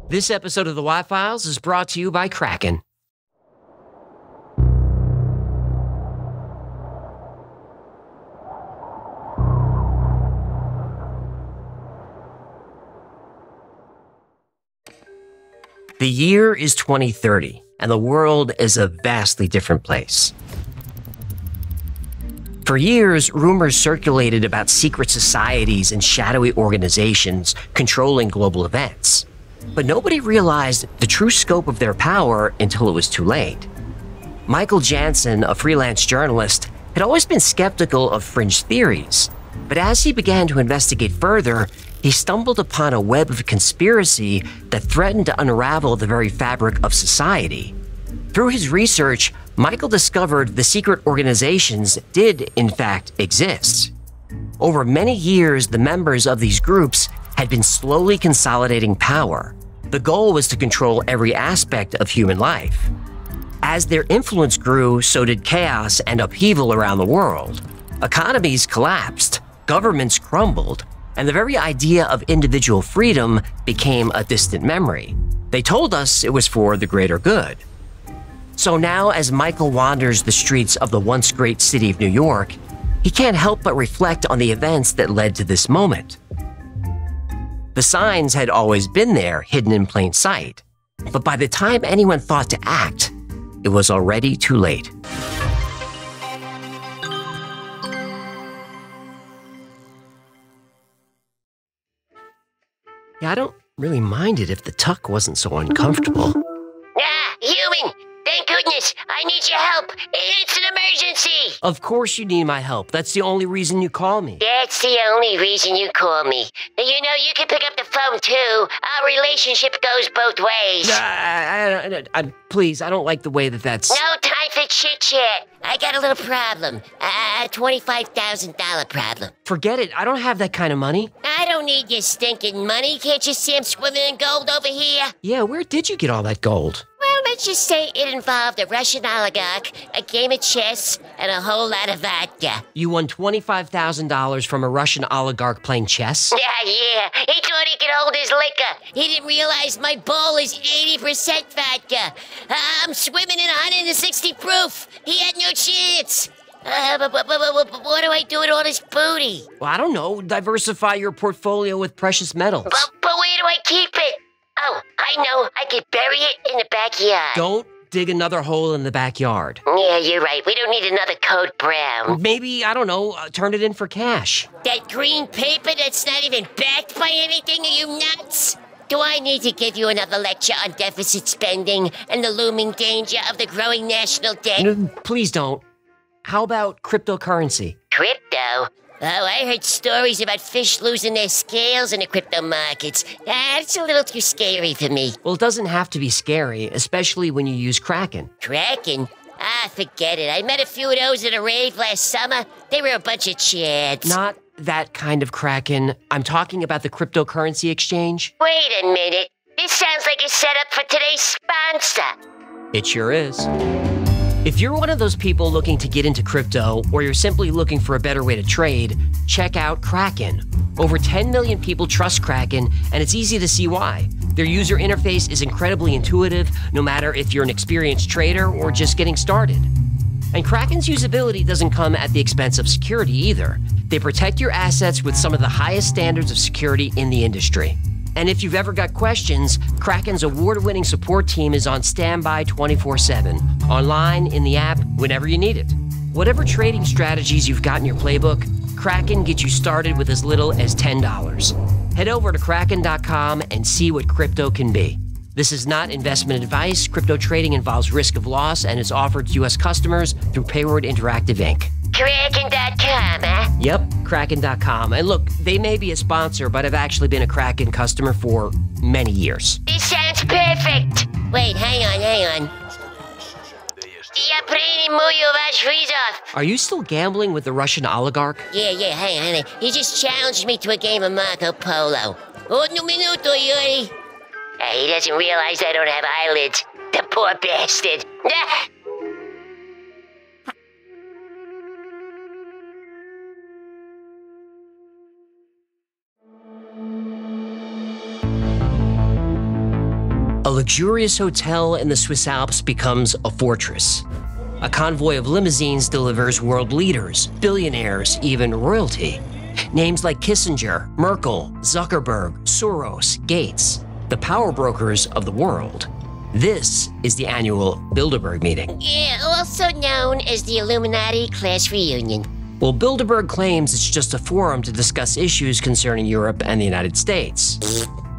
This episode of the Y-Files is brought to you by Kraken. The year is 2030, and the world is a vastly different place. For years, rumors circulated about secret societies and shadowy organizations controlling global events. But nobody realized the true scope of their power until it was too late. Michael Jansen, a freelance journalist, had always been skeptical of fringe theories. But as he began to investigate further, he stumbled upon a web of conspiracy that threatened to unravel the very fabric of society. Through his research, Michael discovered the secret organizations did, in fact, exist. Over many years, the members of these groups had been slowly consolidating power. The goal was to control every aspect of human life. As their influence grew, so did chaos and upheaval around the world. Economies collapsed, governments crumbled, and the very idea of individual freedom became a distant memory. They told us it was for the greater good. So now, as Michael wanders the streets of the once great city of New York, he can't help but reflect on the events that led to this moment. The signs had always been there, hidden in plain sight. But by the time anyone thought to act, it was already too late. Yeah, I don't really mind it if the tuck wasn't so uncomfortable. Human! Thank goodness! I need your help! It's an emergency! Of course you need my help. That's the only reason you call me. That's the only reason you call me. You know, you can pick up the phone, too. Our relationship goes both ways. Please, I don't like the way that's... No time for chit-chat. I got a little problem. A $25,000 problem. Forget it. I don't have that kind of money. I don't need your stinking money. Can't you see I'm swimming in gold over here? Yeah, where did you get all that gold? Well, let's just say it involved a Russian oligarch, a game of chess, and a whole lot of vodka. You won $25,000 from a Russian oligarch playing chess? Yeah. He thought he could hold his liquor. He didn't realize my bowl is 80% vodka. I'm swimming in 160 proof. He had no chance. But what do I do with all this booty? Well, I don't know. Diversify your portfolio with precious metals. But where do I keep it? Oh, I know. I could bury it in the backyard. Don't dig another hole in the backyard. Yeah, you're right. We don't need another code brown. Maybe, I don't know, turn it in for cash. That green paper that's not even backed by anything? Are you nuts? Do I need to give you another lecture on deficit spending and the looming danger of the growing national debt? No, please don't. How about cryptocurrency? Crypto? Oh, I heard stories about fish losing their scales in the crypto markets. That's a little too scary for me. Well, it doesn't have to be scary, especially when you use Kraken. Kraken? Forget it. I met a few of those at a rave last summer. They were a bunch of chads. Not that kind of Kraken. I'm talking about the cryptocurrency exchange. Wait a minute. This sounds like a setup for today's sponsor. It sure is. If you're one of those people looking to get into crypto, or you're simply looking for a better way to trade, check out Kraken. Over 10 million people trust Kraken, and it's easy to see why. Their user interface is incredibly intuitive, no matter if you're an experienced trader or just getting started. And Kraken's usability doesn't come at the expense of security either. They protect your assets with some of the highest standards of security in the industry. And if you've ever got questions, Kraken's award-winning support team is on standby 24/7, online, in the app, whenever you need it. Whatever trading strategies you've got in your playbook, Kraken gets you started with as little as $10. Head over to kraken.com and see what crypto can be. This is not investment advice. Crypto trading involves risk of loss and is offered to U.S. customers through Payward Interactive Inc. Kraken.com, huh? Yep, Kraken.com. And look, they may be a sponsor, but I've actually been a Kraken customer for many years. This sounds perfect. Wait, hang on. Are you still gambling with the Russian oligarch? Yeah, hang on. He just challenged me to a game of Marco Polo. Uno minuto, Yuri. He doesn't realize I don't have eyelids. The poor bastard. A luxurious hotel in the Swiss Alps becomes a fortress. A convoy of limousines delivers world leaders, billionaires, even royalty. Names like Kissinger, Merkel, Zuckerberg, Soros, Gates, the power brokers of the world. This is the annual Bilderberg meeting. Yeah, also known as the Illuminati class reunion. Well, Bilderberg claims it's just a forum to discuss issues concerning Europe and the United States.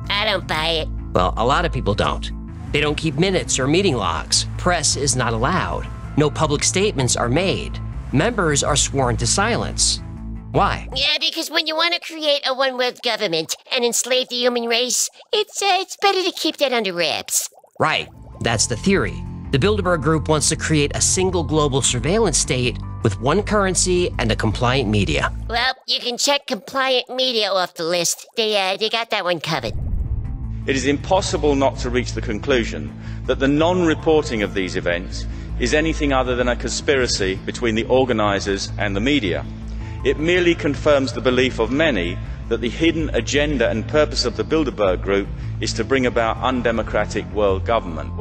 I don't buy it. Well, a lot of people don't. They don't keep minutes or meeting logs. Press is not allowed. No public statements are made. Members are sworn to silence. Why? Yeah, because when you want to create a one-world government and enslave the human race, it's better to keep that under wraps. Right. That's the theory. The Bilderberg Group wants to create a single global surveillance state with one currency and a compliant media. Well, you can check compliant media off the list. They got that one covered. It is impossible not to reach the conclusion that the non-reporting of these events is anything other than a conspiracy between the organisers and the media. It merely confirms the belief of many that the hidden agenda and purpose of the Bilderberg Group is to bring about undemocratic world government.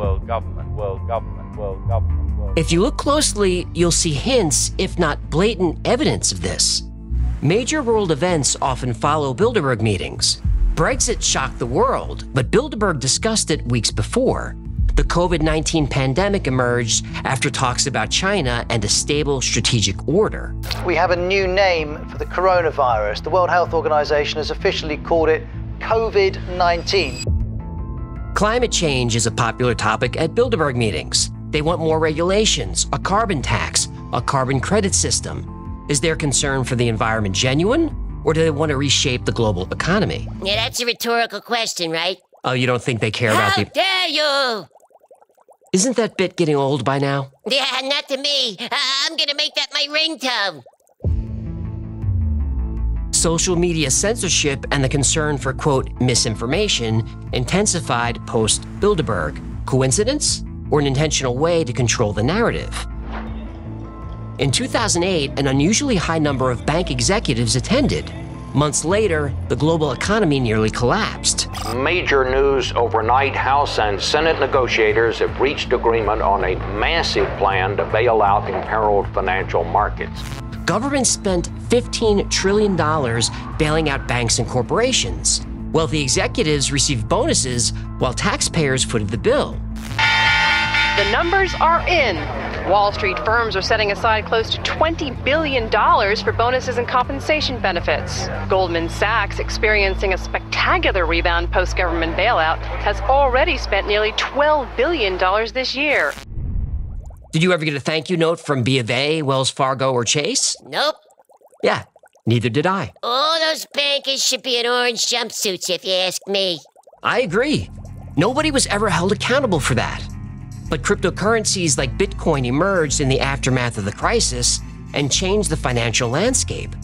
If you look closely, you'll see hints, if not blatant evidence of this. Major world events often follow Bilderberg meetings. Brexit shocked the world, but Bilderberg discussed it weeks before. The COVID-19 pandemic emerged after talks about China and a stable strategic order. We have a new name for the coronavirus. The World Health Organization has officially called it COVID-19. Climate change is a popular topic at Bilderberg meetings. They want more regulations, a carbon tax, a carbon credit system. Is their concern for the environment genuine, or do they want to reshape the global economy? Yeah, that's a rhetorical question, right? Oh, you don't think they care about How dare you! Isn't that bit getting old by now? Yeah, not to me. I'm gonna make that my ringtone. Social media censorship and the concern for, quote, misinformation intensified post-Bilderberg. Coincidence? Or an intentional way to control the narrative? In 2008, an unusually high number of bank executives attended. Months later, the global economy nearly collapsed. Major news overnight: House and Senate negotiators have reached agreement on a massive plan to bail out imperiled financial markets. Governments spent $15 trillion bailing out banks and corporations. Wealthy executives received bonuses while taxpayers footed the bill. The numbers are in. Wall Street firms are setting aside close to $20 billion for bonuses and compensation benefits. Goldman Sachs, experiencing a spectacular rebound post-government bailout, has already spent nearly $12 billion this year. Did you ever get a thank you note from B of A, Wells Fargo, or Chase? Nope. Yeah, neither did I. All those bankers should be in orange jumpsuits, if you ask me. I agree. Nobody was ever held accountable for that. But cryptocurrencies like Bitcoin emerged in the aftermath of the crisis and changed the financial landscape.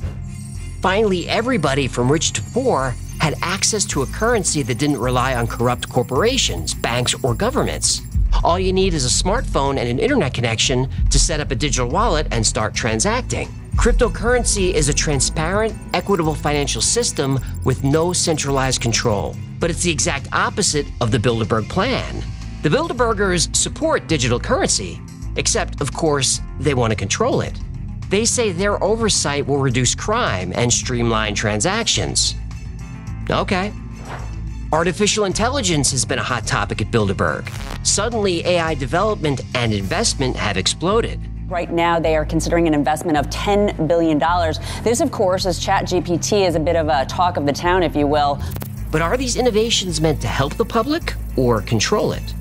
Finally, everybody from rich to poor had access to a currency that didn't rely on corrupt corporations, banks, or governments. All you need is a smartphone and an internet connection to set up a digital wallet and start transacting. Cryptocurrency is a transparent, equitable financial system with no centralized control. But it's the exact opposite of the Bilderberg plan. The Bilderbergers support digital currency, except, of course, they want to control it. They say their oversight will reduce crime and streamline transactions. Okay. Artificial intelligence has been a hot topic at Bilderberg. Suddenly, AI development and investment have exploded. Right now, they are considering an investment of $10 billion. This, of course, as ChatGPT is a bit of a talk of the town, if you will. But are these innovations meant to help the public or control it?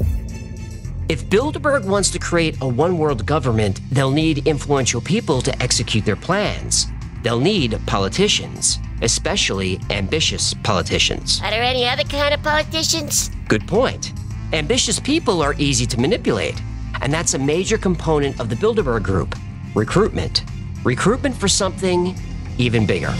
If Bilderberg wants to create a one-world government, they'll need influential people to execute their plans. They'll need politicians, especially ambitious politicians. Are there any other kind of politicians? Good point. Ambitious people are easy to manipulate, and that's a major component of the Bilderberg Group: recruitment. Recruitment for something even bigger.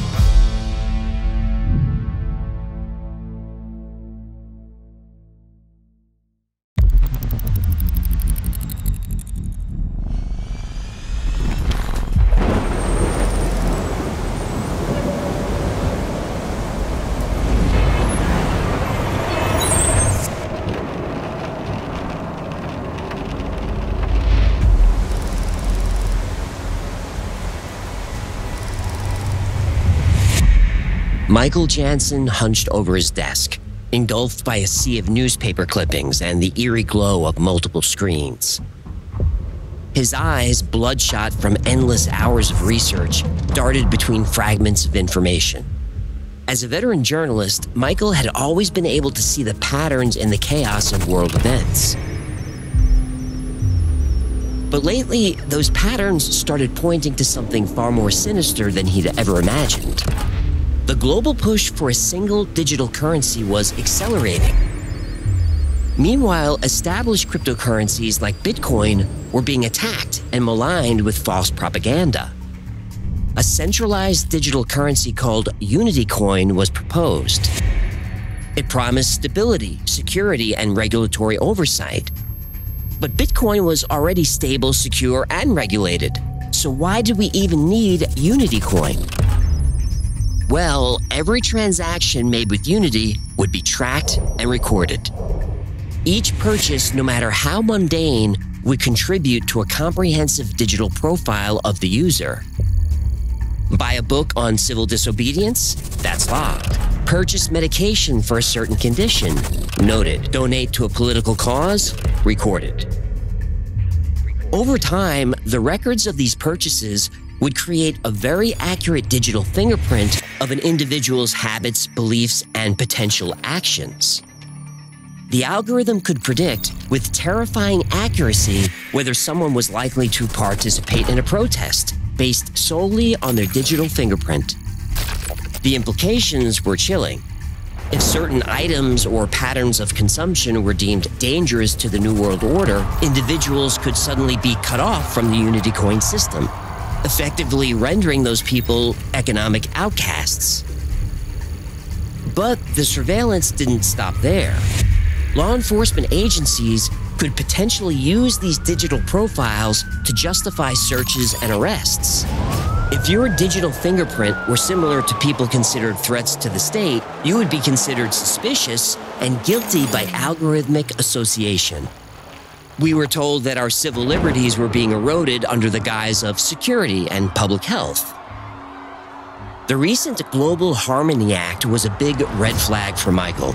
Michael Jansen hunched over his desk, engulfed by a sea of newspaper clippings and the eerie glow of multiple screens. His eyes, bloodshot from endless hours of research, darted between fragments of information. As a veteran journalist, Michael had always been able to see the patterns in the chaos of world events. But lately, those patterns started pointing to something far more sinister than he'd ever imagined. The global push for a single digital currency was accelerating. Meanwhile, established cryptocurrencies like Bitcoin were being attacked and maligned with false propaganda. A centralized digital currency called Unity Coin was proposed. It promised stability, security, and regulatory oversight. But Bitcoin was already stable, secure, and regulated. So why did we even need Unity Coin? Well, every transaction made with Unity would be tracked and recorded. Each purchase, no matter how mundane, would contribute to a comprehensive digital profile of the user. Buy a book on civil disobedience? That's logged. Purchase medication for a certain condition? Noted. Donate to a political cause? Recorded. Over time, the records of these purchases would create a very accurate digital fingerprint of an individual's habits, beliefs, and potential actions. The algorithm could predict with terrifying accuracy whether someone was likely to participate in a protest based solely on their digital fingerprint. The implications were chilling. If certain items or patterns of consumption were deemed dangerous to the New World Order, individuals could suddenly be cut off from the Unity Coin system, effectively rendering those people economic outcasts. But the surveillance didn't stop there. Law enforcement agencies could potentially use these digital profiles to justify searches and arrests. If your digital fingerprint were similar to people considered threats to the state, you would be considered suspicious and guilty by algorithmic association. We were told that our civil liberties were being eroded under the guise of security and public health. The recent Global Harmony Act was a big red flag for Michael.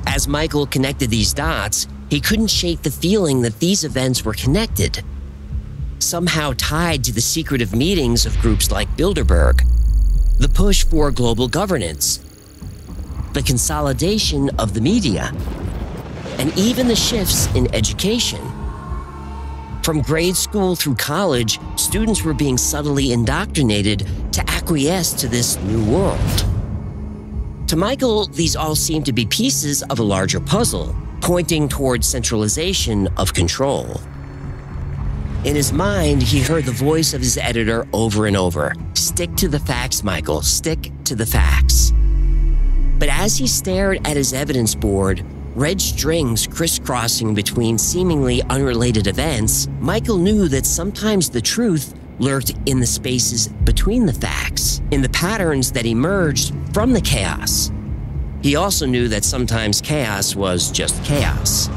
As Michael connected these dots, he couldn't shake the feeling that these events were connected, somehow tied to the secretive meetings of groups like Bilderberg, the push for global governance, the consolidation of the media, and even the shifts in education. From grade school through college, students were being subtly indoctrinated to acquiesce to this new world. To Michael, these all seemed to be pieces of a larger puzzle, pointing towards centralization of control. In his mind, he heard the voice of his editor over and over. Stick to the facts, Michael, stick to the facts. But as he stared at his evidence board, red strings crisscrossing between seemingly unrelated events, Michael knew that sometimes the truth lurked in the spaces between the facts, in the patterns that emerged from the chaos. He also knew that sometimes chaos was just chaos.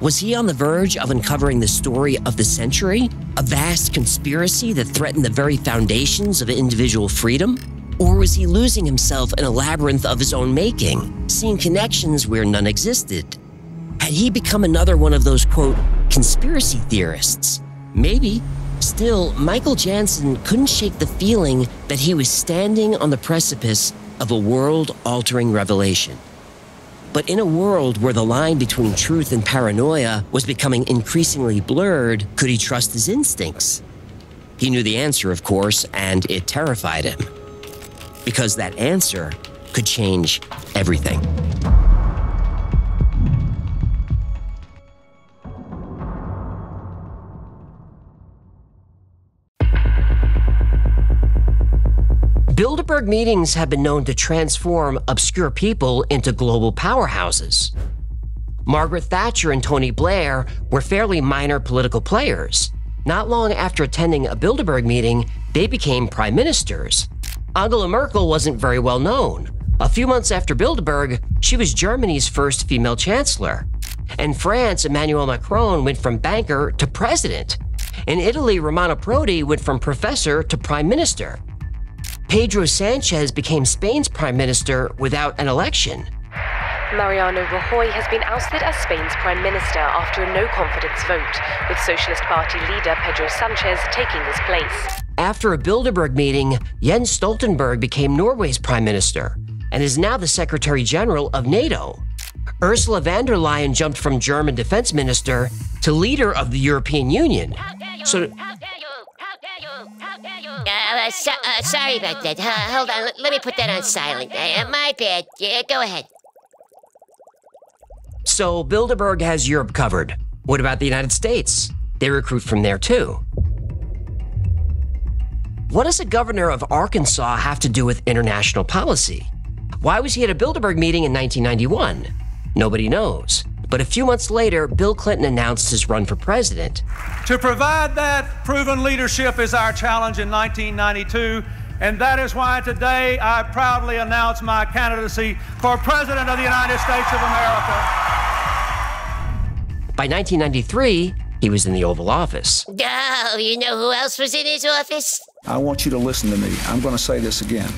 Was he on the verge of uncovering the story of the century? A vast conspiracy that threatened the very foundations of individual freedom? Or was he losing himself in a labyrinth of his own making, seeing connections where none existed? Had he become another one of those, quote, conspiracy theorists? Maybe. Still, Michael Jansen couldn't shake the feeling that he was standing on the precipice of a world-altering revelation. But in a world where the line between truth and paranoia was becoming increasingly blurred, could he trust his instincts? He knew the answer, of course, and it terrified him. Because that answer could change everything. Bilderberg meetings have been known to transform obscure people into global powerhouses. Margaret Thatcher and Tony Blair were fairly minor political players. Not long after attending a Bilderberg meeting, they became prime ministers. Angela Merkel wasn't very well known. A few months after Bilderberg, she was Germany's first female chancellor. In France, Emmanuel Macron went from banker to president. In Italy, Romano Prodi went from professor to prime minister. Pedro Sanchez became Spain's prime minister without an election. Mariano Rajoy has been ousted as Spain's prime minister after a no-confidence vote, with Socialist Party leader Pedro Sanchez taking his place. After a Bilderberg meeting, Jens Stoltenberg became Norway's prime minister and is now the Secretary General of NATO. Ursula von der Leyen jumped from German defense minister to leader of the European Union. So, Sorry about that. Hold on, let me put that on silent. My bad. Yeah, go ahead. So Bilderberg has Europe covered. What about the United States? They recruit from there too. What does the governor of Arkansas have to do with international policy? Why was he at a Bilderberg meeting in 1991? Nobody knows. But a few months later, Bill Clinton announced his run for president. To provide that proven leadership is our challenge in 1992, and that is why today I proudly announce my candidacy for President of the United States of America. By 1993, he was in the Oval Office. Oh, you know who else was in his office? I want you to listen to me. I'm going to say this again.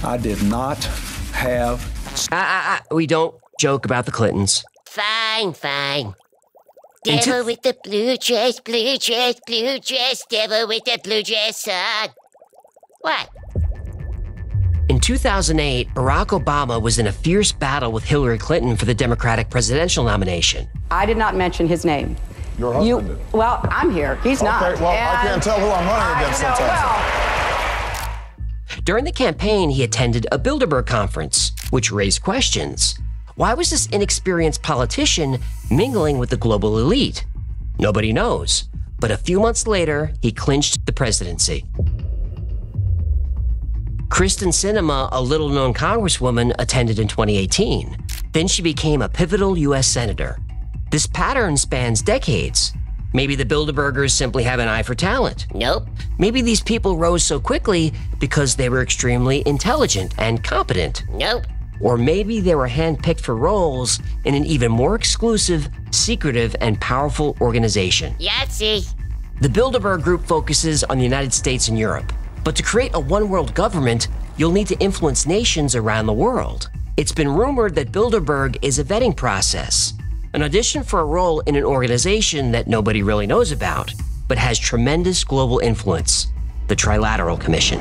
I did not have... We don't joke about the Clintons. Fine. Devil with the blue dress, blue dress, devil with the blue dress on. What? In 2008, Barack Obama was in a fierce battle with Hillary Clinton for the Democratic presidential nomination. I did not mention his name. Your husband did. Well, I'm here. He's not. Okay, well, I can't tell who I'm running against sometimes. During the campaign, he attended a Bilderberg conference, which raised questions. Why was this inexperienced politician mingling with the global elite? Nobody knows. But a few months later, he clinched the presidency. Kristen Sinema, a little-known congresswoman, attended in 2018. Then she became a pivotal U.S. senator. This pattern spans decades. Maybe the Bilderbergers simply have an eye for talent. Nope. Maybe these people rose so quickly because they were extremely intelligent and competent. Nope. Or maybe they were handpicked for roles in an even more exclusive, secretive, and powerful organization. Yahtzee. The Bilderberg Group focuses on the United States and Europe. But to create a one-world government, you'll need to influence nations around the world. It's been rumored that Bilderberg is a vetting process, an audition for a role in an organization that nobody really knows about, but has tremendous global influence, the Trilateral Commission.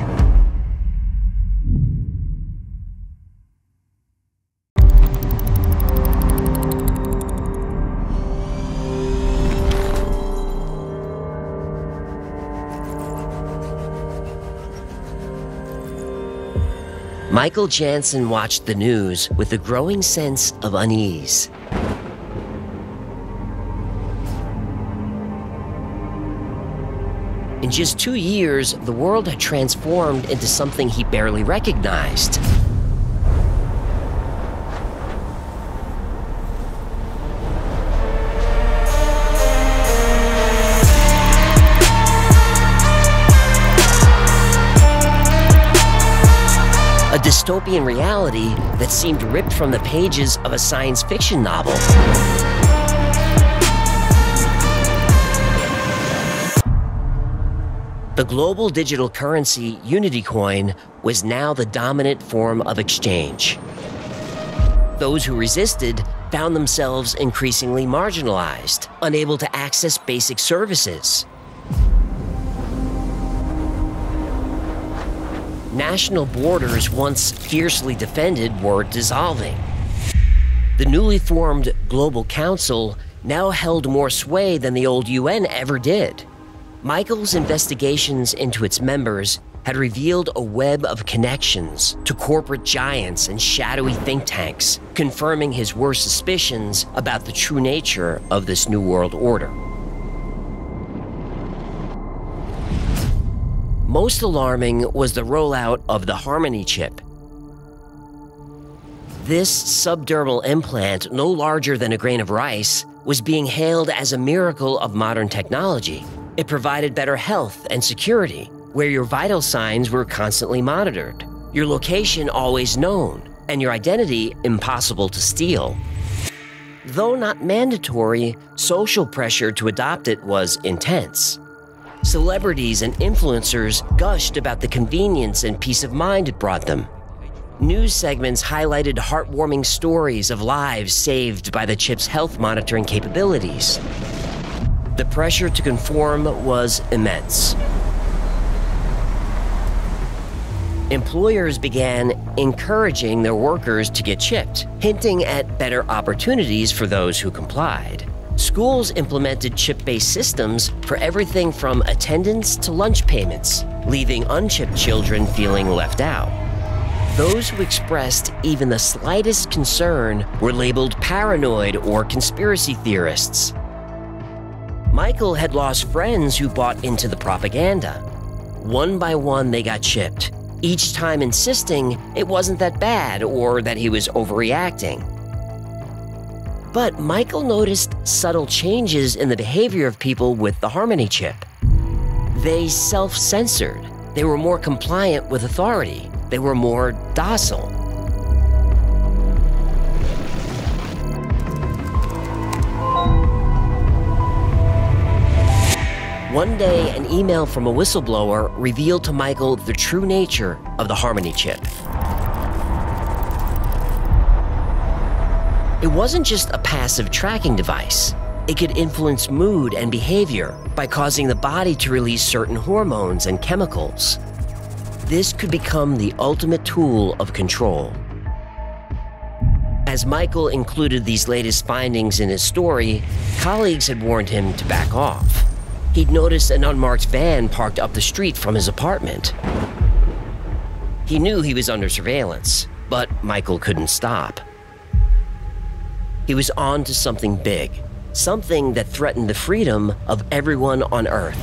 Michael Jansen watched the news with a growing sense of unease. In just 2 years, the world had transformed into something he barely recognized. A dystopian reality that seemed ripped from the pages of a science fiction novel. The global digital currency, UnityCoin, was now the dominant form of exchange. Those who resisted found themselves increasingly marginalized, unable to access basic services. National borders, once fiercely defended, were dissolving. The newly formed Global Council now held more sway than the old UN ever did. Michael's investigations into its members had revealed a web of connections to corporate giants and shadowy think tanks, confirming his worst suspicions about the true nature of this New World Order. Most alarming was the rollout of the Harmony chip. This subdermal implant, no larger than a grain of rice, was being hailed as a miracle of modern technology. It provided better health and security, where your vital signs were constantly monitored, your location always known, and your identity impossible to steal. Though not mandatory, social pressure to adopt it was intense. Celebrities and influencers gushed about the convenience and peace of mind it brought them. News segments highlighted heartwarming stories of lives saved by the chip's health monitoring capabilities. The pressure to conform was immense. Employers began encouraging their workers to get chipped, hinting at better opportunities for those who complied. Schools implemented chip-based systems for everything from attendance to lunch payments, leaving unchipped children feeling left out. Those who expressed even the slightest concern were labeled paranoid or conspiracy theorists. Michael had lost friends who bought into the propaganda. One by one, they got chipped, each time insisting it wasn't that bad or that he was overreacting. But Michael noticed subtle changes in the behavior of people with the Harmony chip. They self-censored. They were more compliant with authority. They were more docile. One day, an email from a whistleblower revealed to Michael the true nature of the Harmony chip. It wasn't just a passive tracking device. It could influence mood and behavior by causing the body to release certain hormones and chemicals. This could become the ultimate tool of control. As Michael included these latest findings in his story, colleagues had warned him to back off. He'd noticed an unmarked van parked up the street from his apartment. He knew he was under surveillance, but Michael couldn't stop. He was on to something big, something that threatened the freedom of everyone on Earth.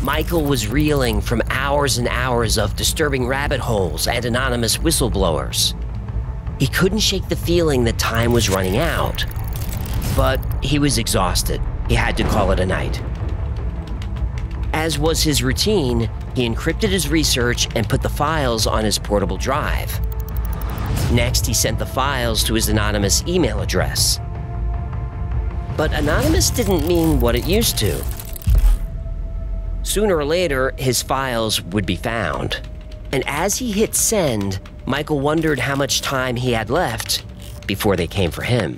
Michael was reeling from hours and hours of disturbing rabbit holes and anonymous whistleblowers. He couldn't shake the feeling that time was running out, but he was exhausted. He had to call it a night. As was his routine, he encrypted his research and put the files on his portable drive. Next, he sent the files to his anonymous email address. But anonymous didn't mean what it used to. Sooner or later, his files would be found. And as he hit send, Michael wondered how much time he had left before they came for him.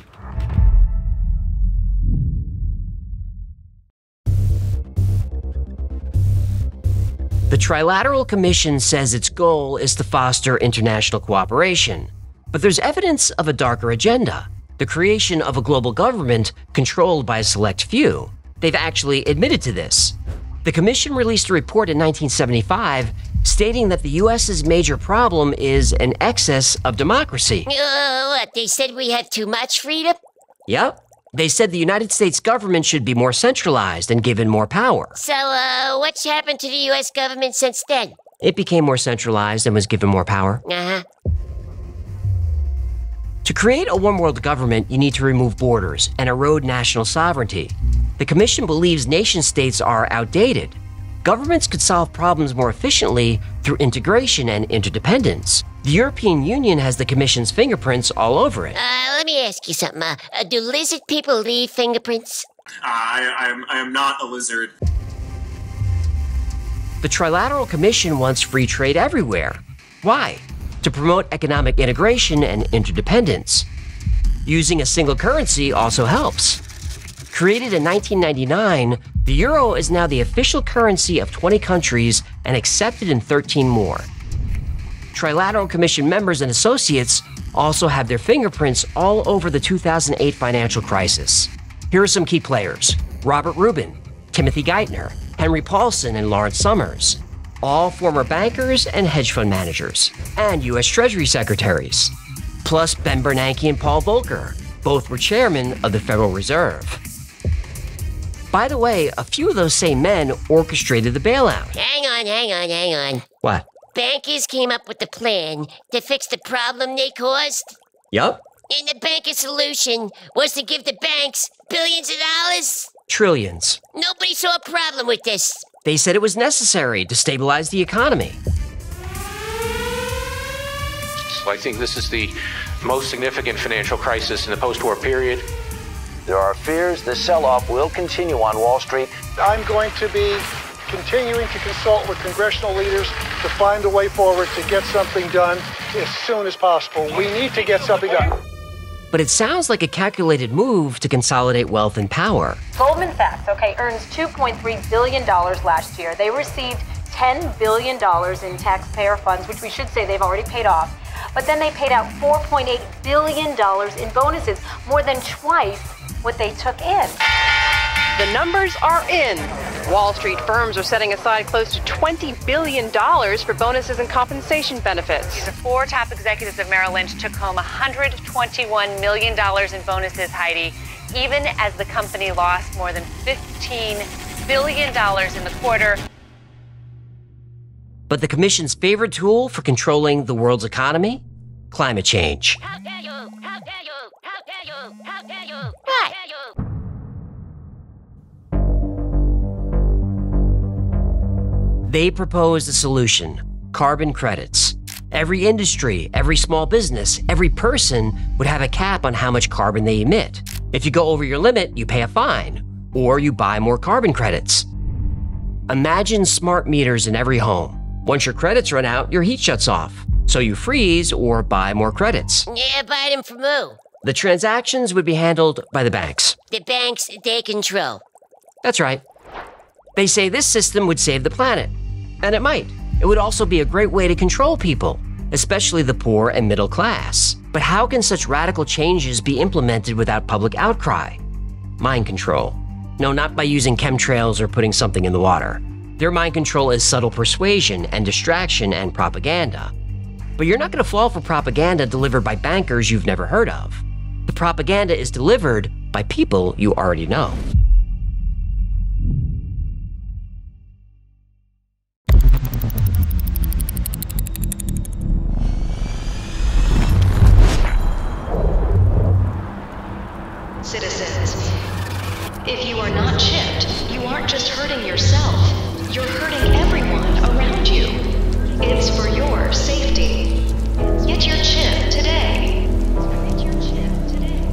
The Trilateral Commission says its goal is to foster international cooperation. But there's evidence of a darker agenda, the creation of a global government controlled by a select few. They've actually admitted to this. The Commission released a report in 1975 stating that the U.S.'s major problem is an excess of democracy. What, they said we have too much freedom? Yep. They said the United States government should be more centralized and given more power. So, what's happened to the U.S. government since then? It became more centralized and was given more power. Uh-huh. To create a one-world government, you need to remove borders and erode national sovereignty. The Commission believes nation-states are outdated. Governments could solve problems more efficiently through integration and interdependence. The European Union has the Commission's fingerprints all over it. Let me ask you something. Do lizard people leave fingerprints? I am not a lizard. The Trilateral Commission wants free trade everywhere. Why? To promote economic integration and interdependence. Using a single currency also helps. Created in 1999, the euro is now the official currency of 20 countries and accepted in 13 more. Trilateral Commission members and associates also have their fingerprints all over the 2008 financial crisis. Here are some key players: Robert Rubin, Timothy Geithner, Henry Paulson, and Lawrence Summers. All former bankers and hedge fund managers, and U.S. Treasury secretaries. Plus Ben Bernanke and Paul Volcker. Both were chairmen of the Federal Reserve. By the way, a few of those same men orchestrated the bailout. Hang on. What? Bankers came up with a plan to fix the problem they caused. Yup. And the banker solution was to give the banks billions of dollars? Trillions. Nobody saw a problem with this. They said it was necessary to stabilize the economy. I think this is the most significant financial crisis in the post-war period. There are fears the sell-off will continue on Wall Street. I'm going to be continuing to consult with congressional leaders to find a way forward to get something done as soon as possible. We need to get something done. But it sounds like a calculated move to consolidate wealth and power. Goldman Sachs, earns $2.3 billion last year. They received $10 billion in taxpayer funds, which we should say they've already paid off. But then they paid out $4.8 billion in bonuses, more than twice what they took in. The numbers are in. Wall Street firms are setting aside close to $20 billion for bonuses and compensation benefits. The 4 top executives of Merrill Lynch took home $121 million in bonuses, Heidi, even as the company lost more than $15 billion in the quarter. But the Commission's favorite tool for controlling the world's economy? Climate change. How dare you? How dare you? How dare you? How dare you? How What? dare you? They proposed a solution: carbon credits. Every industry, every small business, every person would have a cap on how much carbon they emit. If you go over your limit, you pay a fine, or you buy more carbon credits. Imagine smart meters in every home. Once your credits run out, your heat shuts off, so you freeze or buy more credits. Yeah, buy them from who? The transactions would be handled by the banks. The banks, they control. That's right. They say this system would save the planet. And it might. It would also be a great way to control people, especially the poor and middle class. But how can such radical changes be implemented without public outcry? Mind control. No, not by using chemtrails or putting something in the water. Their mind control is subtle persuasion and distraction and propaganda. But you're not going to fall for propaganda delivered by bankers you've never heard of. The propaganda is delivered by people you already know. Citizens, if you are not chipped, you aren't just hurting yourself, you're hurting everyone around you. It's for your safety. Get your chip today. Get your chip today.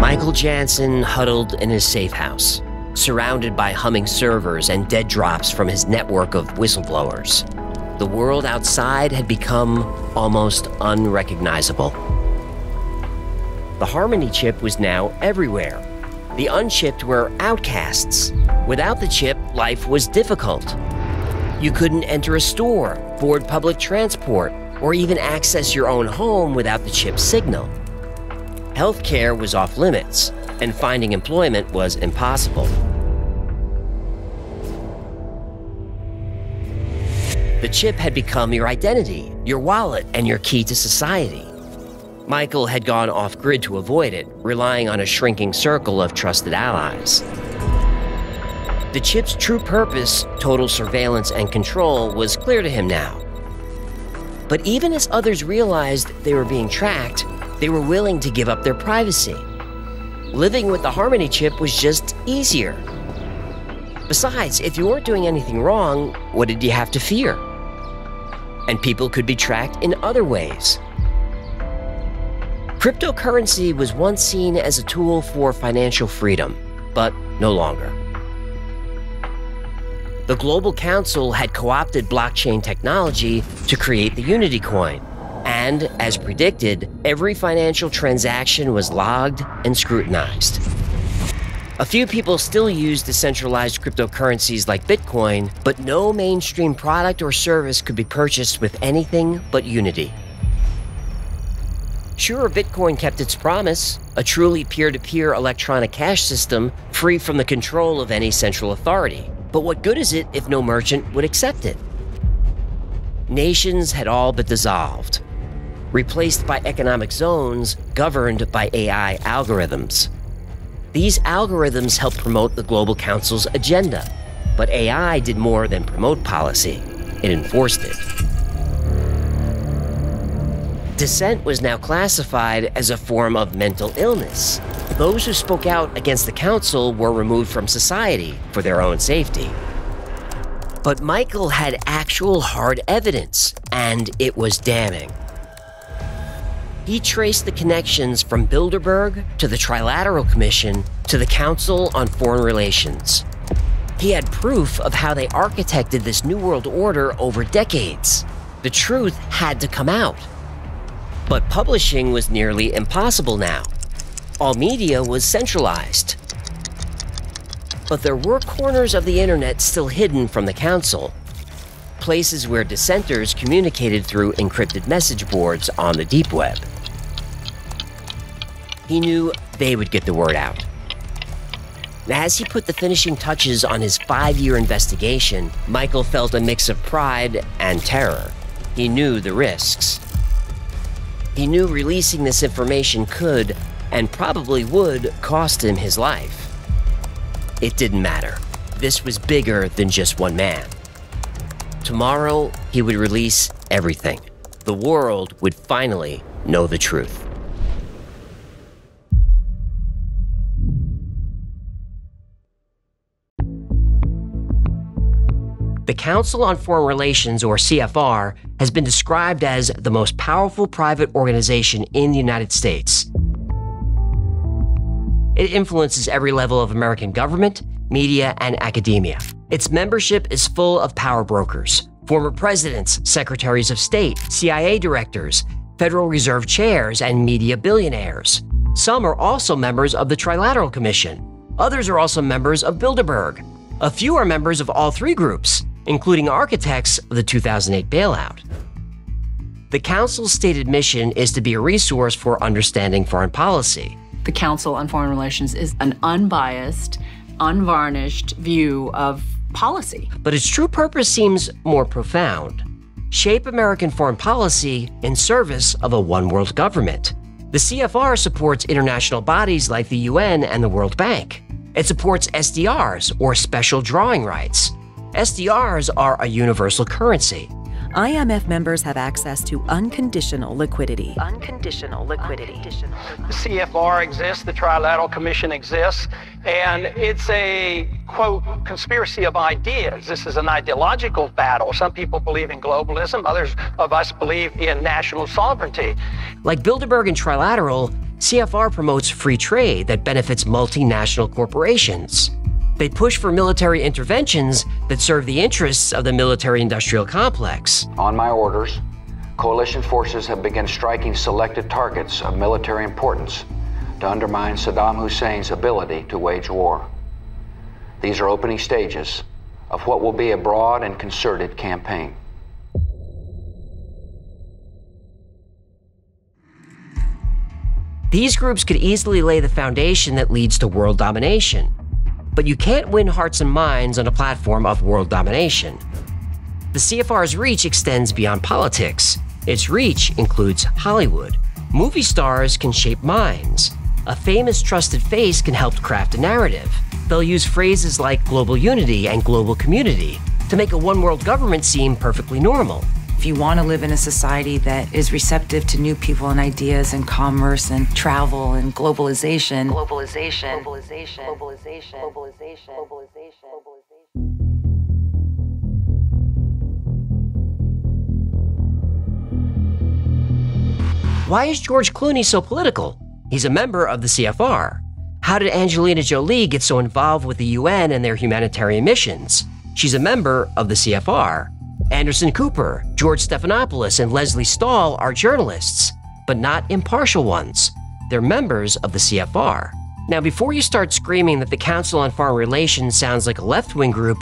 Michael Jansen huddled in his safe house, surrounded by humming servers and dead drops from his network of whistleblowers. The world outside had become almost unrecognizable. The Harmony chip was now everywhere. The unchipped were outcasts. Without the chip, life was difficult. You couldn't enter a store, board public transport, or even access your own home without the chip signal. Healthcare was off limits, and finding employment was impossible. The chip had become your identity, your wallet, and your key to society. Michael had gone off-grid to avoid it, relying on a shrinking circle of trusted allies. The chip's true purpose, total surveillance and control, was clear to him now. But even as others realized they were being tracked, they were willing to give up their privacy. Living with the Harmony chip was just easier. Besides, if you weren't doing anything wrong, what did you have to fear? And people could be tracked in other ways. Cryptocurrency was once seen as a tool for financial freedom, but no longer. The Global Council had co-opted blockchain technology to create the Unity coin. And, as predicted, every financial transaction was logged and scrutinized. A few people still use decentralized cryptocurrencies like Bitcoin, but no mainstream product or service could be purchased with anything but Unity. Sure, Bitcoin kept its promise, a truly peer-to-peer electronic cash system free from the control of any central authority. But what good is it if no merchant would accept it? Nations had all but dissolved, replaced by economic zones governed by AI algorithms. These algorithms helped promote the Global Council's agenda, but AI did more than promote policy. It enforced it. Dissent was now classified as a form of mental illness, Those who spoke out against the council were removed from society for their own safety. But Michael had actual hard evidence, and it was damning. He traced the connections from Bilderberg to the Trilateral Commission to the Council on Foreign Relations. He had proof of how they architected this New World Order over decades. The truth had to come out. But publishing was nearly impossible now. All media was centralized. But there were corners of the internet still hidden from the council. Places where dissenters communicated through encrypted message boards on the deep web. He knew they would get the word out. As he put the finishing touches on his 5-year investigation, Michael felt a mix of pride and terror. He knew the risks. He knew releasing this information could, and probably would, cost him his life. It didn't matter. This was bigger than just one man. Tomorrow, he would release everything. The world would finally know the truth. The Council on Foreign Relations, or CFR, has been described as the most powerful private organization in the United States. It influences every level of American government, media, and academia. Its membership is full of power brokers, former presidents, secretaries of state, CIA directors, Federal Reserve chairs, and media billionaires. Some are also members of the Trilateral Commission. Others are also members of Bilderberg. A few are members of all three groups, including architects of the 2008 bailout. The Council's stated mission is to be a resource for understanding foreign policy. The Council on Foreign Relations is an unbiased, unvarnished view of policy. But its true purpose seems more profound. Shape American foreign policy in service of a one-world government. The CFR supports international bodies like the UN and the World Bank. It supports SDRs, or special drawing rights. SDRs are a universal currency. IMF members have access to unconditional liquidity. Unconditional liquidity. The CFR exists, the Trilateral Commission exists, and it's a, quote, conspiracy of ideas. This is an ideological battle. Some people believe in globalism, others of us believe in national sovereignty. Like Bilderberg and Trilateral, CFR promotes free trade that benefits multinational corporations. They push for military interventions that serve the interests of the military-industrial complex. On my orders, coalition forces have begun striking selected targets of military importance to undermine Saddam Hussein's ability to wage war. These are opening stages of what will be a broad and concerted campaign. These groups could easily lay the foundation that leads to world domination. But you can't win hearts and minds on a platform of world domination. The CFR's reach extends beyond politics. Its reach includes Hollywood. Movie stars can shape minds. A famous trusted face can help craft a narrative. They'll use phrases like global unity and global community to make a one-world government seem perfectly normal. If you want to live in a society that is receptive to new people and ideas and commerce and travel and globalization. Why is George Clooney so political? He's a member of the CFR. How did Angelina Jolie get so involved with the UN and their humanitarian missions? She's a member of the CFR. Anderson Cooper, George Stephanopoulos, and Leslie Stahl are journalists, but not impartial ones. They're members of the CFR. Now, before you start screaming that the Council on Foreign Relations sounds like a left-wing group,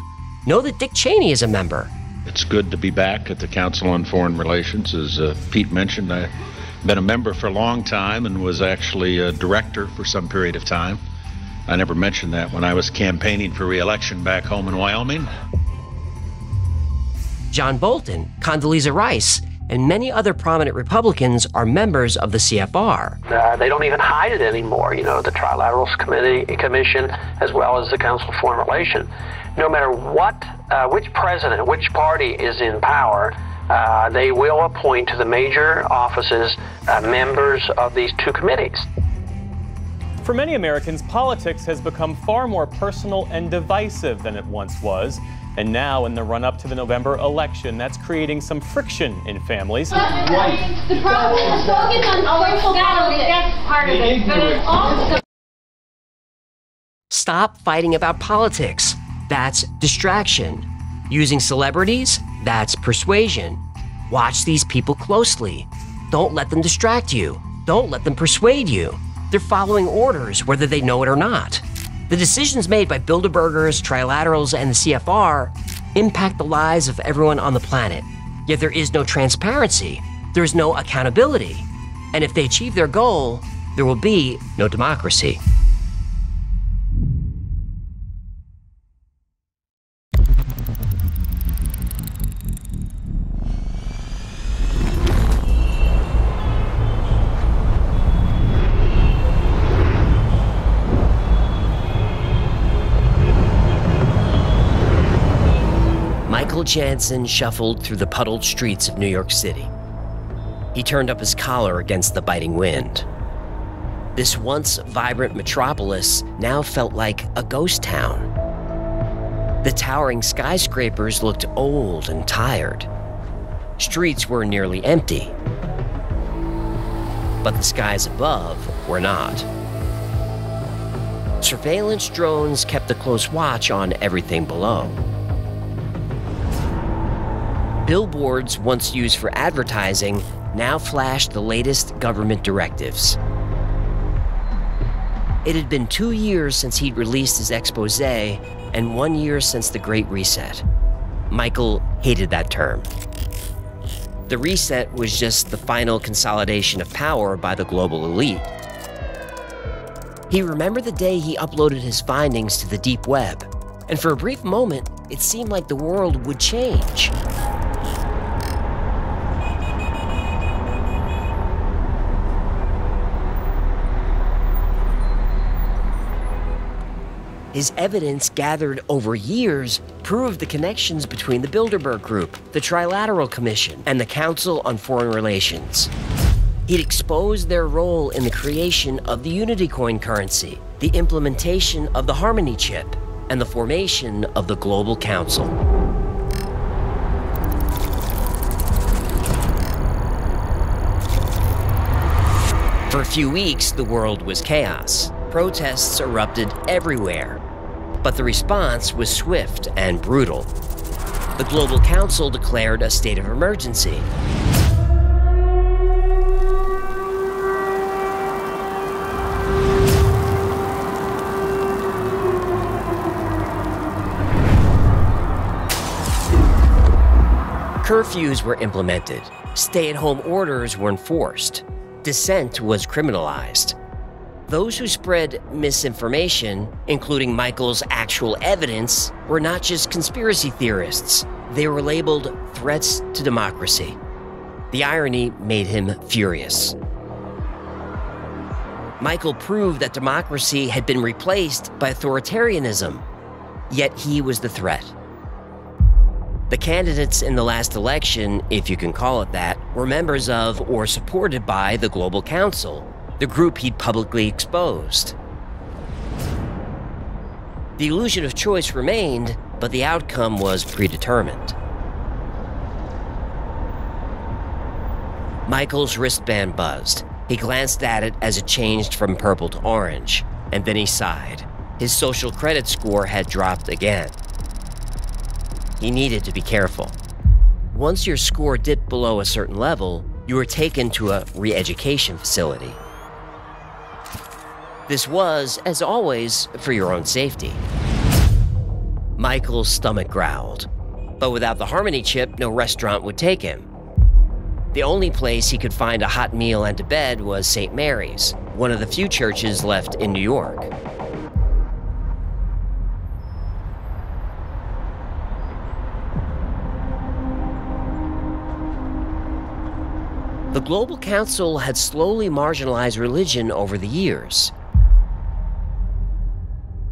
know that Dick Cheney is a member. It's good to be back at the Council on Foreign Relations. As Pete mentioned, I've been a member for a long time and was actually a director for some period of time. I never mentioned that when I was campaigning for re-election back home in Wyoming. John Bolton, Condoleezza Rice, and many other prominent Republicans are members of the CFR. They don't even hide it anymore. You know, the Trilateral Commission, as well as the Council of Foreign Relations. No matter what, which president, which party is in power, they will appoint to the major offices members of these two committees. For many Americans, politics has become far more personal and divisive than it once was. And now, in the run-up to the November election, that's creating some friction in families. The problem is focus on social politics. That's part of it, but it's also... Stop fighting about politics. That's distraction. Using celebrities? That's persuasion. Watch these people closely. Don't let them distract you. Don't let them persuade you. They're following orders, whether they know it or not. The decisions made by Bilderbergers, trilaterals, and the CFR impact the lives of everyone on the planet. Yet there is no transparency. There is no accountability. And if they achieve their goal, there will be no democracy. Michael Jansen shuffled through the puddled streets of New York City. He turned up his collar against the biting wind. This once vibrant metropolis now felt like a ghost town. The towering skyscrapers looked old and tired. Streets were nearly empty. But the skies above were not. Surveillance drones kept a close watch on everything below. Billboards, once used for advertising, now flashed the latest government directives. It had been 2 years since he'd released his expose, and 1 year since the Great Reset. Michael hated that term. The reset was just the final consolidation of power by the global elite. He remembered the day he uploaded his findings to the deep web, and for a brief moment, it seemed like the world would change. His evidence gathered over years proved the connections between the Bilderberg Group, the Trilateral Commission, and the Council on Foreign Relations. He'd exposed their role in the creation of the Unity coin currency, the implementation of the Harmony chip, and the formation of the Global Council. For a few weeks, the world was chaos. Protests erupted everywhere, but the response was swift and brutal. The Global Council declared a state of emergency. Curfews were implemented. Stay-at-home orders were enforced. Dissent was criminalized. Those who spread misinformation, including Michael's actual evidence, were not just conspiracy theorists. They were labeled threats to democracy. The irony made him furious. Michael proved that democracy had been replaced by authoritarianism, yet he was the threat. The candidates in the last election, if you can call it that, were members of or supported by the Global Council, the group he'd publicly exposed. The illusion of choice remained, but the outcome was predetermined. Michael's wristband buzzed. He glanced at it as it changed from purple to orange, and then he sighed. His social credit score had dropped again. He needed to be careful. Once your score dipped below a certain level, you were taken to a re-education facility. This was, as always, for your own safety. Michael's stomach growled. But without the Harmony chip, no restaurant would take him. The only place he could find a hot meal and a bed was St. Mary's, one of the few churches left in New York. The Global Council had slowly marginalized religion over the years.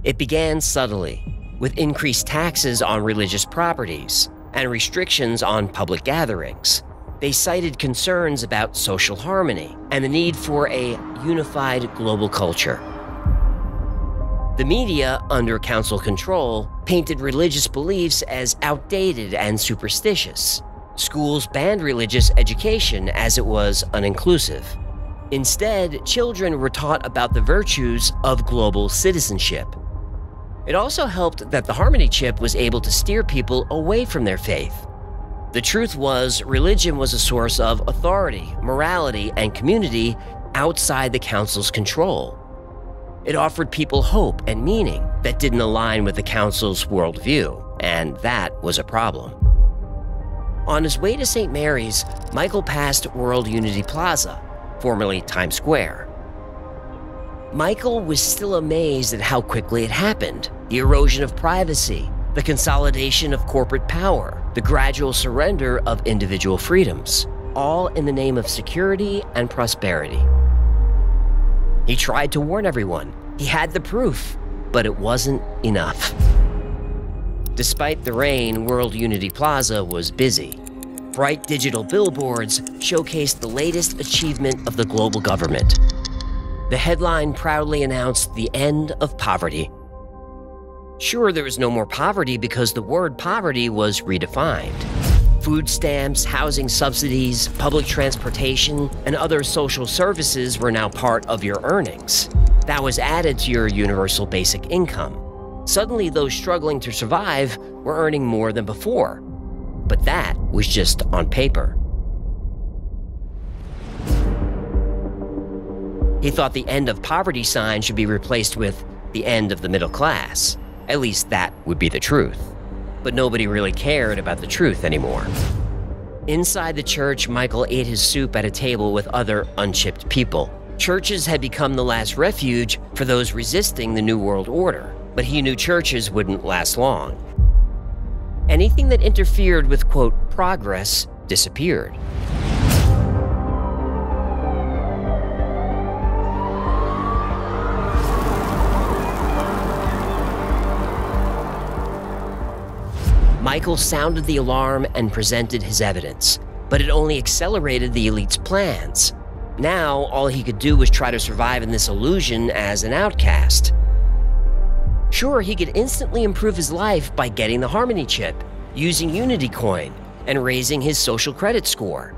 It began subtly, with increased taxes on religious properties and restrictions on public gatherings. They cited concerns about social harmony and the need for a unified global culture. The media, under council control, painted religious beliefs as outdated and superstitious. Schools banned religious education as it was uninclusive. Instead, children were taught about the virtues of global citizenship. It also helped that the Harmony chip was able to steer people away from their faith. The truth was, religion was a source of authority, morality, and community outside the council's control. It offered people hope and meaning that didn't align with the council's worldview, and that was a problem. On his way to St. Mary's, Michael passed World Unity Plaza, formerly Times Square. Michael was still amazed at how quickly it happened. The erosion of privacy, the consolidation of corporate power, the gradual surrender of individual freedoms, all in the name of security and prosperity. He tried to warn everyone. He had the proof, but it wasn't enough. Despite the rain, World Unity Plaza was busy. Bright digital billboards showcased the latest achievement of the global government. The headline proudly announced the end of poverty. Sure, there was no more poverty because the word poverty was redefined. Food stamps, housing subsidies, public transportation, and other social services were now part of your earnings. That was added to your universal basic income. Suddenly, those struggling to survive were earning more than before. But that was just on paper. He thought the end of poverty sign should be replaced with the end of the middle class. At least that would be the truth. But nobody really cared about the truth anymore. Inside the church, Michael ate his soup at a table with other unchipped people. Churches had become the last refuge for those resisting the New World Order, but he knew churches wouldn't last long. Anything that interfered with, quote, progress disappeared. Michael sounded the alarm and presented his evidence, but it only accelerated the elite's plans. Now, all he could do was try to survive in this illusion as an outcast. Sure, he could instantly improve his life by getting the Harmony chip, using Unity Coin, and raising his social credit score.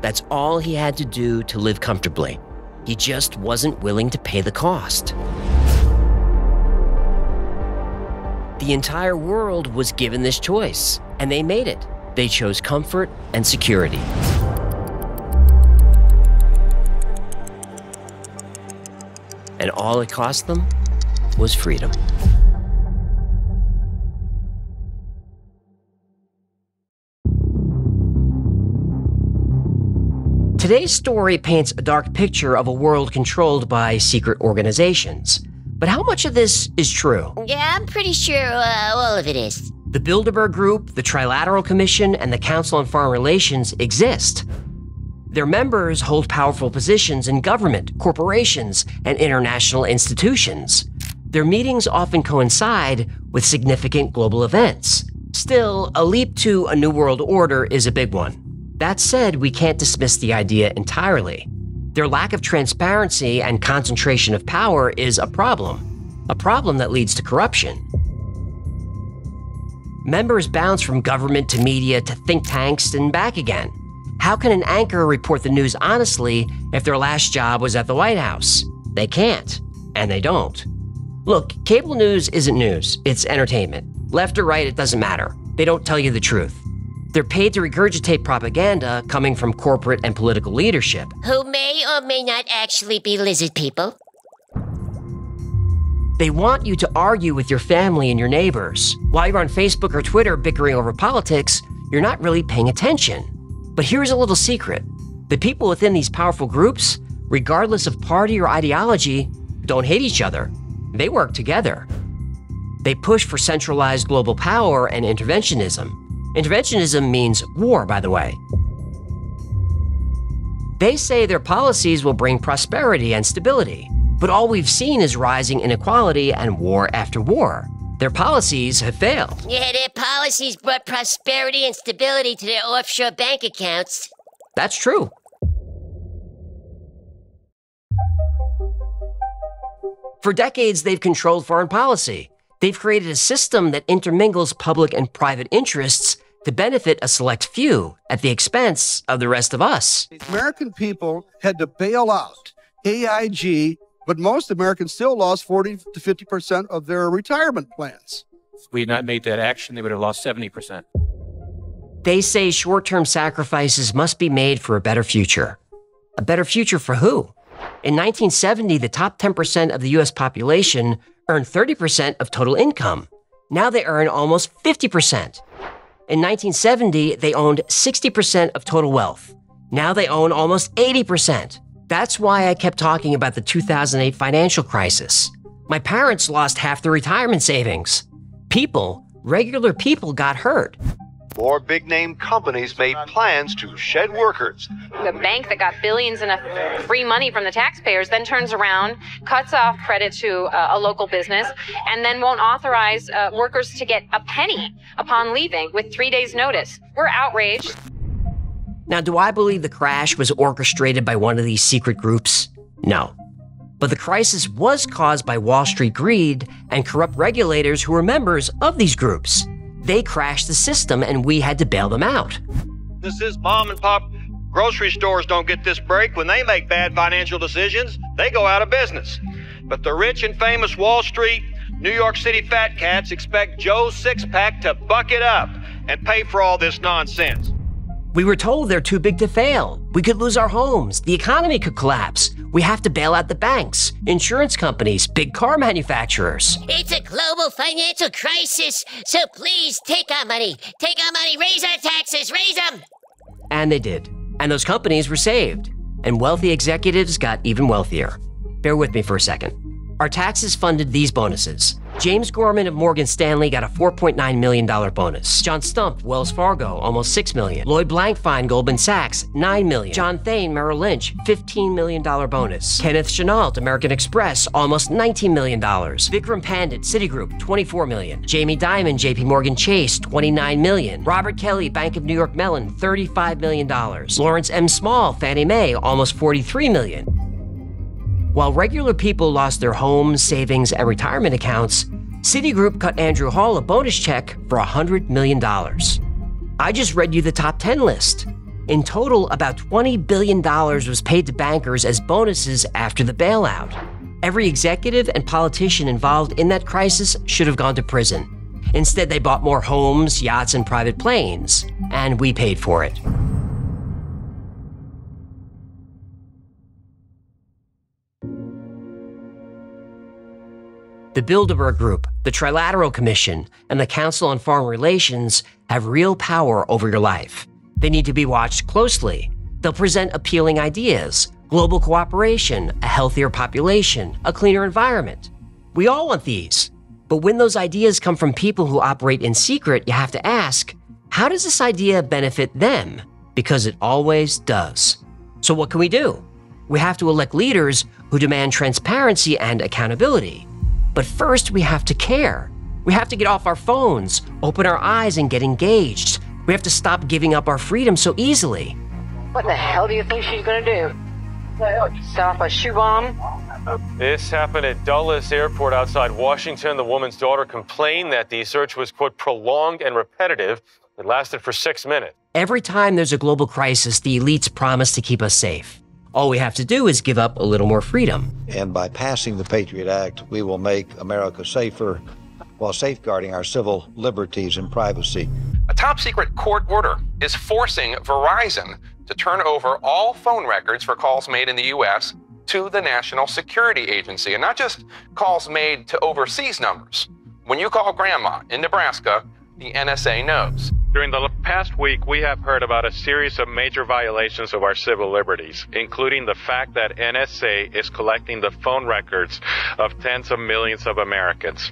That's all he had to do to live comfortably. He just wasn't willing to pay the cost. The entire world was given this choice, and they made it. They chose comfort and security. And all it cost them was freedom. Today's story paints a dark picture of a world controlled by secret organizations. But how much of this is true? Yeah, I'm pretty sure all of it is. The Bilderberg Group, the Trilateral Commission, and the Council on Foreign Relations exist. Their members hold powerful positions in government, corporations, and international institutions. Their meetings often coincide with significant global events. Still, a leap to a new world order is a big one. That said, we can't dismiss the idea entirely. Their lack of transparency and concentration of power is a problem that leads to corruption. Members bounce from government to media to think tanks and back again. How can an anchor report the news honestly if their last job was at the White House? They can't, and they don't. Look, cable news isn't news, it's entertainment. Left or right, it doesn't matter. They don't tell you the truth. They're paid to regurgitate propaganda coming from corporate and political leadership. Who may or may not actually be lizard people. They want you to argue with your family and your neighbors. While you're on Facebook or Twitter bickering over politics, you're not really paying attention. But here's a little secret. The people within these powerful groups, regardless of party or ideology, don't hate each other. They work together. They push for centralized global power and interventionism. Interventionism means war, by the way. They say their policies will bring prosperity and stability, but all we've seen is rising inequality and war after war. Their policies have failed. Yeah, their policies brought prosperity and stability to their offshore bank accounts. That's true. For decades, they've controlled foreign policy. They've created a system that intermingles public and private interests to benefit a select few at the expense of the rest of us. The American people had to bail out AIG, but most Americans still lost 40 to 50% of their retirement plans. If we had not made that action, they would have lost 70%. They say short-term sacrifices must be made for a better future. A better future for who? In 1970, the top 10% of the U.S. population earned 30% of total income. Now they earn almost 50%. In 1970, they owned 60% of total wealth. Now they own almost 80%. That's why I kept talking about the 2008 financial crisis. My parents lost half their retirement savings. People, regular people, got hurt. More big-name companies made plans to shed workers. The bank that got billions in free money from the taxpayers then turns around, cuts off credit to a local business, and then won't authorize workers to get a penny upon leaving with 3 days' notice. We're outraged. Now, do I believe the crash was orchestrated by one of these secret groups? No. But the crisis was caused by Wall Street greed and corrupt regulators who were members of these groups. They crashed the system and we had to bail them out. This is mom and pop grocery stores don't get this break. When they make bad financial decisions, they go out of business. But the rich and famous Wall Street, New York City fat cats expect Joe's six-pack to buck it up and pay for all this nonsense. We were told they're too big to fail. We could lose our homes. The economy could collapse. We have to bail out the banks, insurance companies, big car manufacturers. It's a global financial crisis, so please take our money. Take our money, raise our taxes, raise them! And they did. And those companies were saved. And wealthy executives got even wealthier. Bear with me for a second. Our taxes funded these bonuses. James Gorman of Morgan Stanley got a $4.9 million bonus. John Stump, Wells Fargo, almost $6 million. Lloyd Blankfein, Goldman Sachs, $9 million. John Thain, Merrill Lynch, $15 million bonus. Kenneth Chenault, American Express, almost $19 million. Vikram Pandit, Citigroup, $24 million. Jamie Dimon, JP Morgan Chase, $29 million. Robert Kelly, Bank of New York Mellon, $35 million. Lawrence M. Small, Fannie Mae, almost $43 million. While regular people lost their homes, savings, and retirement accounts, Citigroup cut Andrew Hall a bonus check for $100 million. I just read you the top 10 list. In total, about $20 billion was paid to bankers as bonuses after the bailout. Every executive and politician involved in that crisis should have gone to prison. Instead, they bought more homes, yachts, and private planes, and we paid for it. The Bilderberg Group, the Trilateral Commission, and the Council on Foreign Relations have real power over your life. They need to be watched closely. They'll present appealing ideas, global cooperation, a healthier population, a cleaner environment. We all want these. But when those ideas come from people who operate in secret, you have to ask, how does this idea benefit them? Because it always does. So what can we do? We have to elect leaders who demand transparency and accountability. But first, we have to care. We have to get off our phones, open our eyes, and get engaged. We have to stop giving up our freedom so easily. What the hell do you think she's gonna do? Set off a shoe bomb? This happened at Dulles Airport outside Washington. The woman's daughter complained that the search was, quote, prolonged and repetitive. It lasted for 6 minutes. Every time there's a global crisis, the elites promise to keep us safe. All we have to do is give up a little more freedom. And by passing the Patriot Act, we will make America safer while safeguarding our civil liberties and privacy. A top-secret court order is forcing Verizon to turn over all phone records for calls made in the U.S. to the National Security Agency, and not just calls made to overseas numbers. When you call grandma in Nebraska, the NSA knows. During the past week, we have heard about a series of major violations of our civil liberties, including the fact that NSA is collecting the phone records of tens of millions of Americans.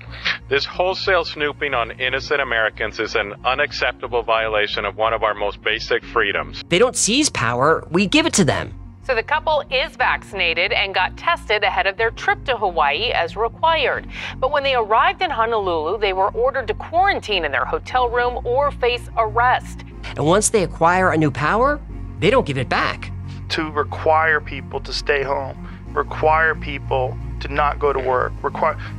This wholesale snooping on innocent Americans is an unacceptable violation of one of our most basic freedoms. They don't seize power, we give it to them. So the couple is vaccinated and got tested ahead of their trip to Hawaii as required. But when they arrived in Honolulu, they were ordered to quarantine in their hotel room or face arrest. And once they acquire a new power, they don't give it back. To require people to stay home, require people to not go to work,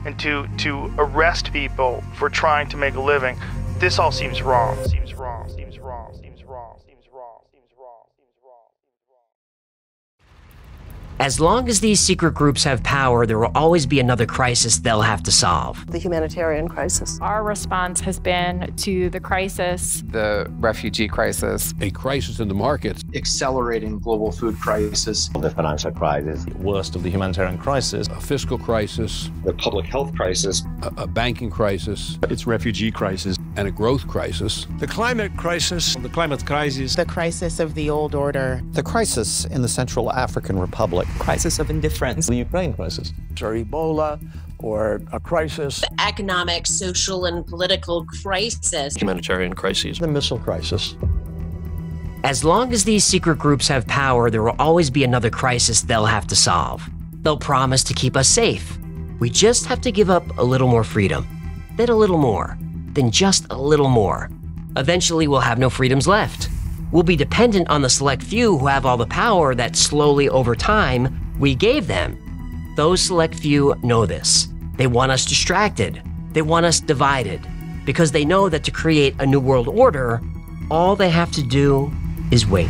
and to arrest people for trying to make a living. This all seems wrong. Seems wrong. Seems wrong. Seems wrong. Seems wrong. Seems wrong. Seems wrong. As long as these secret groups have power, there will always be another crisis they'll have to solve. The humanitarian crisis. Our response has been to the crisis. The refugee crisis. A crisis in the markets. Accelerating global food crisis. The financial crisis. The worst of the humanitarian crisis. A fiscal crisis. The public health crisis. A banking crisis. Its refugee crisis. And a growth crisis. The climate crisis. The climate crisis. The crisis of the old order. The crisis in the Central African Republic. Crisis of indifference. The Ukraine crisis. Or Ebola, or a crisis. The economic, social, and political crisis. Humanitarian crises. The missile crisis. As long as these secret groups have power, there will always be another crisis they'll have to solve. They'll promise to keep us safe. We just have to give up a little more freedom. Then a little more. Then just a little more. Eventually, we'll have no freedoms left. We'll be dependent on the select few who have all the power that slowly over time we gave them. Those select few know this. They want us distracted. They want us divided. Because they know that to create a new world order, all they have to do is wait.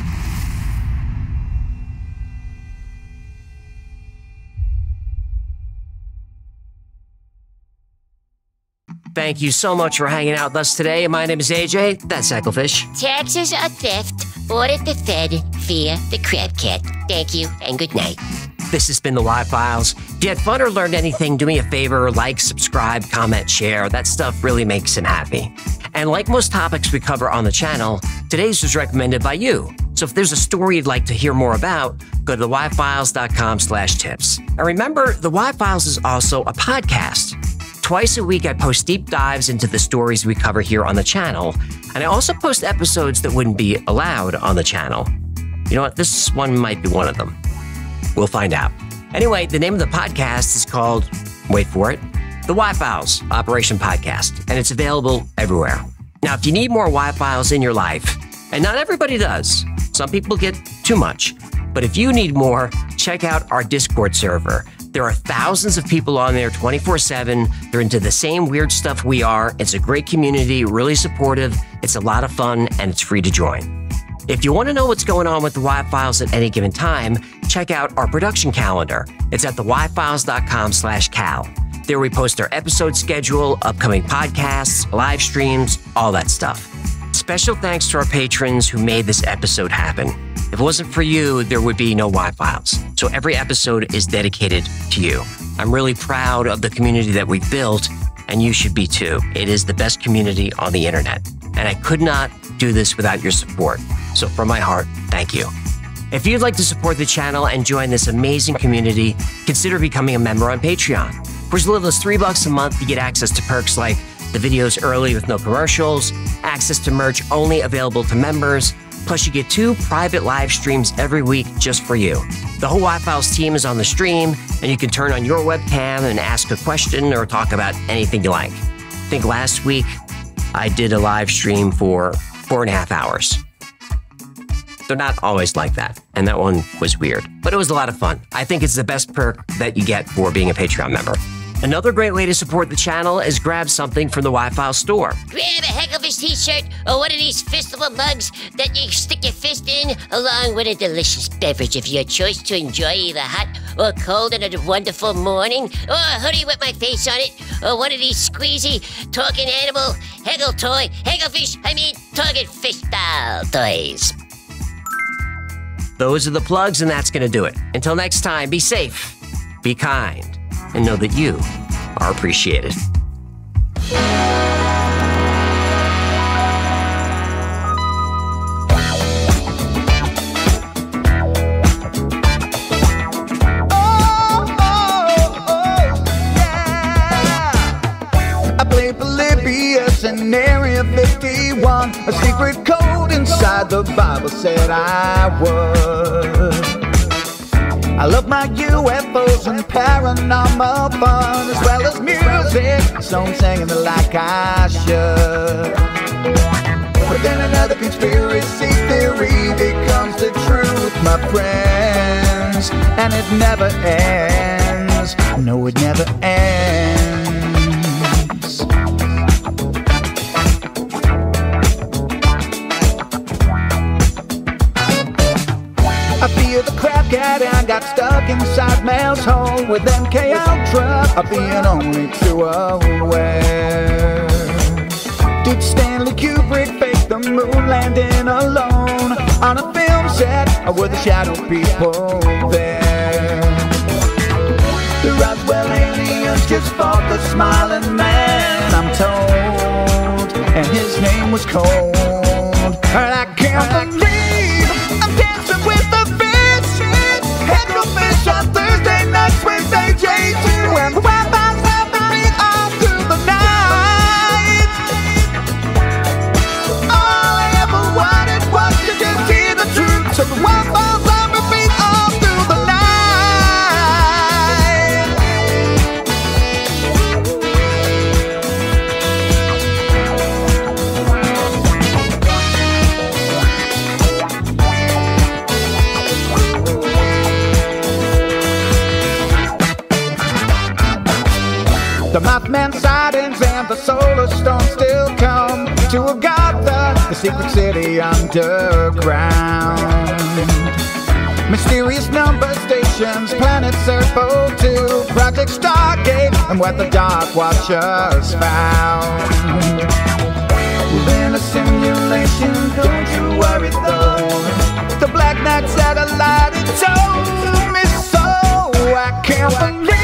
Thank you so much for hanging out with us today. My name is AJ. That's Ecclefish. Taxes are theft. Audit the Fed. Fear the Crab Cat. Thank you and good night. This has been the Y-Files. If you had fun or learned anything, do me a favor, like, subscribe, comment, share. That stuff really makes him happy. And like most topics we cover on the channel, today's was recommended by you. So if there's a story you'd like to hear more about, go to theyfiles.com/tips. And remember, the Y-Files is also a podcast. Twice a week, I post deep dives into the stories we cover here on the channel, and I also post episodes that wouldn't be allowed on the channel. You know what? This one might be one of them. We'll find out. Anyway, the name of the podcast is called, wait for it, The Y-Files Operation Podcast, and it's available everywhere. Now, if you need more Y-Files in your life, and not everybody does, some people get too much, but if you need more, check out our Discord server. There are thousands of people on there 24/7. They're into the same weird stuff we are. It's a great community, really supportive. It's a lot of fun, and it's free to join. If you want to know what's going on with the Y-Files at any given time, check out our production calendar. It's at theyfiles.com/cal. There we post our episode schedule, upcoming podcasts, live streams, all that stuff. Special thanks to our patrons who made this episode happen. If it wasn't for you, there would be no Y-Files. So every episode is dedicated to you. I'm really proud of the community that we've built, and you should be too. It is the best community on the internet. And I could not do this without your support. So from my heart, thank you. If you'd like to support the channel and join this amazing community, consider becoming a member on Patreon. For as little as $3 a month, you get access to perks like the videos early with no commercials, access to merch only available to members, plus you get 2 private live streams every week just for you. The whole Y-Files team is on the stream, and you can turn on your webcam and ask a question or talk about anything you like. I think last week I did a live stream for 4.5 hours. They're not always like that, and that one was weird, but it was a lot of fun. I think it's the best perk that you get for being a Patreon member. Another great way to support the channel is grab something from the Y-Files store. Grab a Hecklefish t-shirt or one of these fistable mugs that you stick your fist in, along with a delicious beverage of your choice to enjoy either hot or cold on a wonderful morning, or a hoodie with my face on it, or one of these squeezy talking animal Heggle toy, talking fish style toys. Those are the plugs, and that's going to do it. Until next time, be safe, be kind, and know that you are appreciated. I played Polybius in Area 51. A secret code inside the Bible said I would. I love my UFOs and paranormal fun, as well as music, so I'm singing it like I should. But then another conspiracy theory becomes the truth, my friends, and it never ends. begins. No, it never ends. I feel the crap cat and got stuck inside Mel's hole with MK Ultra being only too aware. Did Stanley Kubrick fake the moon landing alone on a film set, or were the shadow people there? The Roswell aliens just fought the smiling man, I'm told, and his name was Cold. And I can't believe I'm dancing with the fish. Head to fish on Thursday nights with AJ2, and the Wi-Fi's helping me all through the night. All I ever wanted was to just hear the truth, so the Wi-Fi's on repeat all through the night. The Mothman sightings and the solar storm still come to Agatha, the secret city underground. Mysterious number stations, planets Earth 02, Project Stargate, and what the Dark Watchers found. We're in a simulation, don't you worry though. The Black Knight satellite, it told me so. I can't believe